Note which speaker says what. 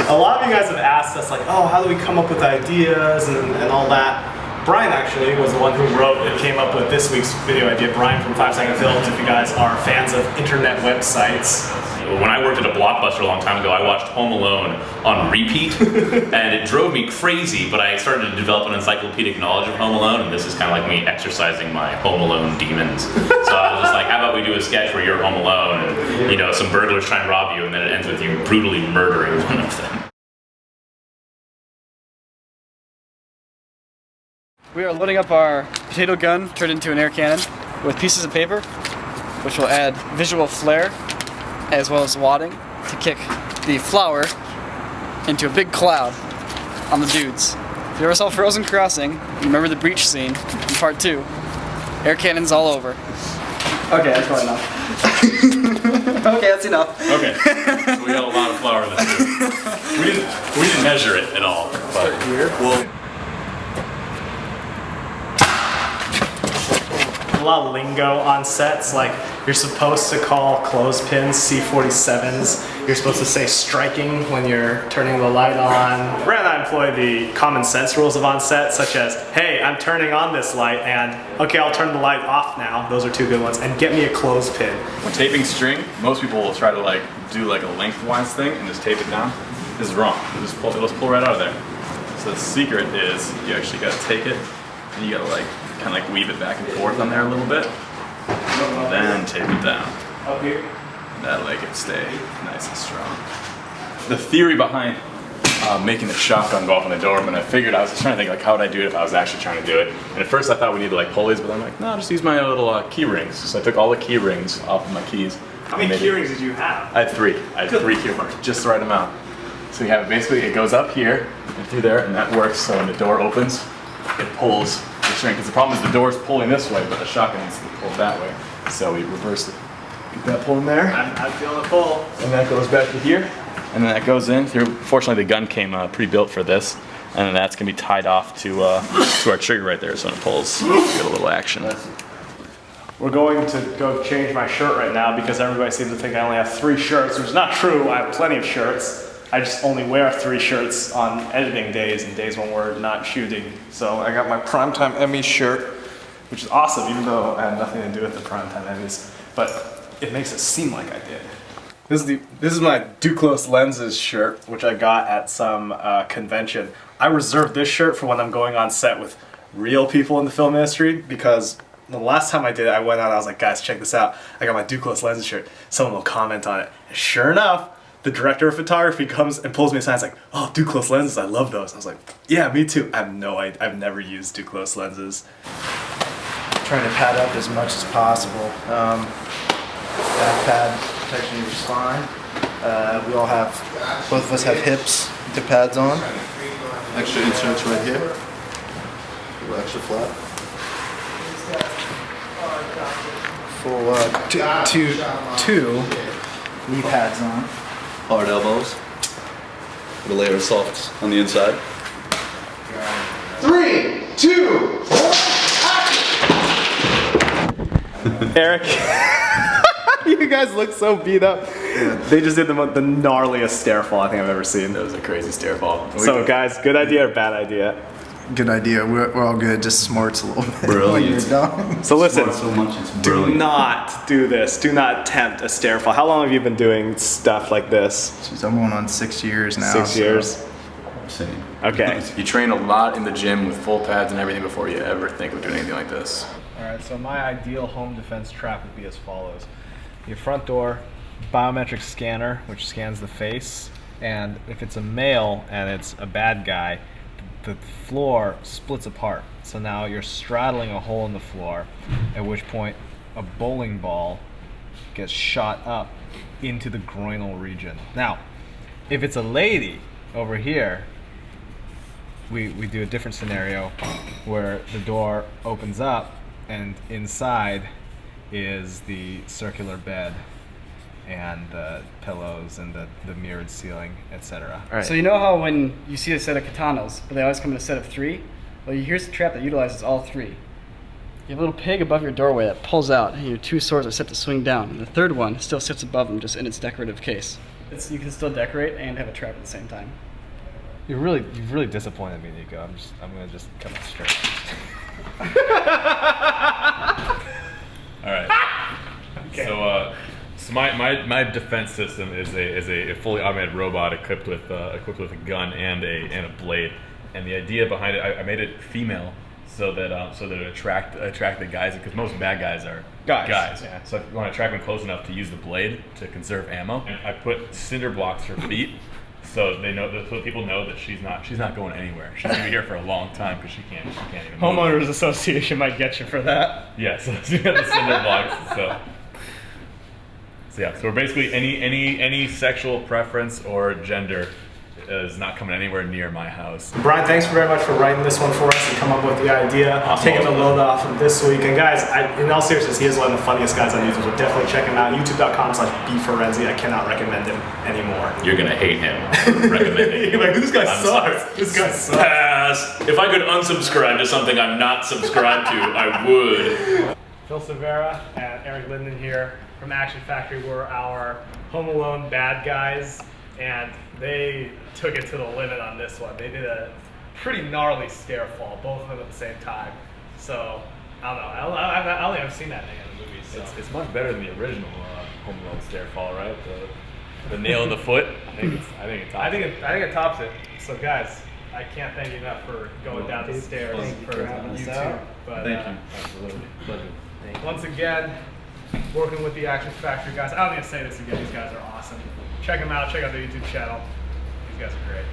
Speaker 1: A lot of you guys have asked us like, oh, how do we come up with ideas and all that. Brian actually was the one who wrote and came up with this week's video idea. Brian from 5 Second Films, if you guys are fans of internet websites.
Speaker 2: When I worked at a Blockbuster a long time ago, I watched Home Alone on repeat, and it drove me crazy, but I started to develop an encyclopedic knowledge of Home Alone, and this is kind of like me exercising my Home Alone demons. So I was just like, how about we do a sketch where you're home alone, and you know, some burglars try and rob you, and then it ends with you brutally murdering one of them.
Speaker 3: We are loading up our potato gun turned into an air cannon with pieces of paper, which will add visual flair as well as wadding to kick the flour into a big cloud on the dudes. If you ever saw Frozen Crossing, you remember the breach scene in part 2. Air cannons all over. Okay, that's probably enough. Okay, that's enough.
Speaker 2: Okay, so we got a lot of flour in this too. We didn't measure it at all. But
Speaker 1: Here.
Speaker 2: well,
Speaker 1: A lot of lingo on sets, like you're supposed to call clothespins C47s. You're supposed to say striking when you're turning the light on. Brad and I employ the common sense rules of on set, such as, hey, I'm turning on this light, and okay, I'll turn the light off now. Those are 2 good ones. And get me a clothespin.
Speaker 4: When taping string, most people will try to like do like a lengthwise thing and just tape it down. This is wrong. It'll just pull right out of there. So the secret is you actually gotta take it and you gotta like kind of like weave it back and forth on there a little bit, then tape it down.
Speaker 1: Up here.
Speaker 4: That'll make it stay nice and strong. The theory behind making the shotgun go off on the door, when I figured, I was just trying to think like how would I do it if I was actually trying to do it. And at first I thought we needed like pulleys, but I'm like, no, just use my little key rings. So I took all the key rings off of my keys.
Speaker 1: How many key rings did you have?
Speaker 4: I had 3. I had 3 key rings, just the right amount. So you have basically, it goes up here and through there, and that works. So when the door opens, it pulls the string. Because the problem is the door's pulling this way, but the shotgun needs to be pulled that way. So we reverse it. Get that pull in there.
Speaker 1: I'm feeling the pull.
Speaker 4: And that goes back to here. And then that goes in through. Fortunately, the gun came pre-built for this. And then that's going to be tied off to our trigger right there. So when it pulls, you get a little action.
Speaker 1: We're going to go change my shirt right now because everybody seems to think I only have 3 shirts, which is not true. I have plenty of shirts. I just only wear 3 shirts on editing days and days when we're not shooting. So I got my Primetime Emmys shirt, which is awesome, even though I had nothing to do with the Primetime Emmys. But it makes it seem like I did. This is my Duclos Lenses shirt, which I got at some convention. I reserved this shirt for when I'm going on set with real people in the film industry because the last time I did it, I went out and I was like, guys, check this out. I got my Duclos Lenses shirt. Someone will comment on it. And sure enough, the director of photography comes and pulls me aside. He's like, "Oh, Duclos lenses, I love those." I was like, "Yeah, me too." I've never used Duclos lenses.
Speaker 5: Trying to pad up as much as possible. Back pad protection of your spine. We all have, both of us have hips to pads on.
Speaker 6: Extra inserts right here. A little extra flat.
Speaker 5: Full two knee pads on.
Speaker 6: Hard elbows. With a layer of softs on the inside.
Speaker 5: 3, 2, 1,
Speaker 1: Eric, you guys look so beat up. They just did the gnarliest stair fall I think I've ever seen.
Speaker 4: That was a crazy stair fall.
Speaker 1: So guys, good idea or bad idea?
Speaker 5: Good idea. We're all good. Just smarts a little bit.
Speaker 6: Brilliant.
Speaker 5: When you're done.
Speaker 1: So listen,
Speaker 6: So much, it's
Speaker 1: do
Speaker 6: brilliant.
Speaker 1: not do this. Do not attempt a stair fall. How long have you been doing stuff like this?
Speaker 5: Jeez, I'm going on 6 years now.
Speaker 1: 6 years?
Speaker 6: Same.
Speaker 1: Okay.
Speaker 4: You train a lot in the gym with full pads and everything before you ever think of doing anything like this.
Speaker 1: Alright, so my ideal home defense trap would be as follows. Your front door, biometric scanner, which scans the face, and if it's a male and it's a bad guy, the floor splits apart. So now you're straddling a hole in the floor, at which point a bowling ball gets shot up into the groinal region. Now, if it's a lady over here, we do a different scenario where the door opens up and inside is the circular bed and the pillows and the mirrored ceiling, etc.
Speaker 3: So you know how when you see a set of katanas, but they always come in a set of 3? Well, here's the trap that utilizes all 3. You have a little peg above your doorway that pulls out, and your 2 swords are set to swing down. And the third one still sits above them, just in its decorative case. You can still decorate and have a trap at the same time.
Speaker 7: You've really disappointed me, Nico. I'm gonna just come out straight.
Speaker 4: All right.
Speaker 1: Okay.
Speaker 4: So my defense system is a fully automated robot equipped with a gun and a blade. And the idea behind it, I made it female so that it attract the guys, because most bad guys are guys.
Speaker 1: Yeah.
Speaker 4: So if you want to attract them close enough to use the blade to conserve ammo, and I put cinder blocks for feet. So so people know that she's not going anywhere. She's gonna be here for a long time because she can't even move.
Speaker 1: Homeowners Association might get you for that.
Speaker 4: Yeah, so you got the cinder blocks. So yeah, so we're basically any sexual preference or gender is not coming anywhere near my house.
Speaker 1: Brian, thanks very much for writing this one for us and come up with the idea, taking the load off of this week. And guys, in all seriousness, he is one of the funniest guys on YouTube, so definitely check him out. YouTube.com/bforenzi. I cannot recommend him anymore.
Speaker 2: You're gonna hate him. Recommending.
Speaker 1: You're like, this guy
Speaker 2: I'm
Speaker 1: sucks.
Speaker 2: sorry.
Speaker 1: This guy sucks.
Speaker 2: Pass. If I could unsubscribe to something I'm not subscribed to, I would.
Speaker 1: Phil Severa and Eric Linden here from Action Factory were our Home Alone bad guys, and they took it to the limit on this one. They did a pretty gnarly stair fall, both of them at the same time. So, I don't know. I don't think I've seen that thing in the movies. So.
Speaker 4: It's much better than the original Home Alone stair fall, right? The nail in the foot. I think it tops it.
Speaker 1: So, guys, I can't thank you enough for going down the stairs for YouTube. But,
Speaker 4: Thank you. Absolutely. Pleasure.
Speaker 1: once again, working with the Action Factory guys. I don't need to say this again. These guys are awesome. Check them out. Check out their YouTube channel. These guys are great.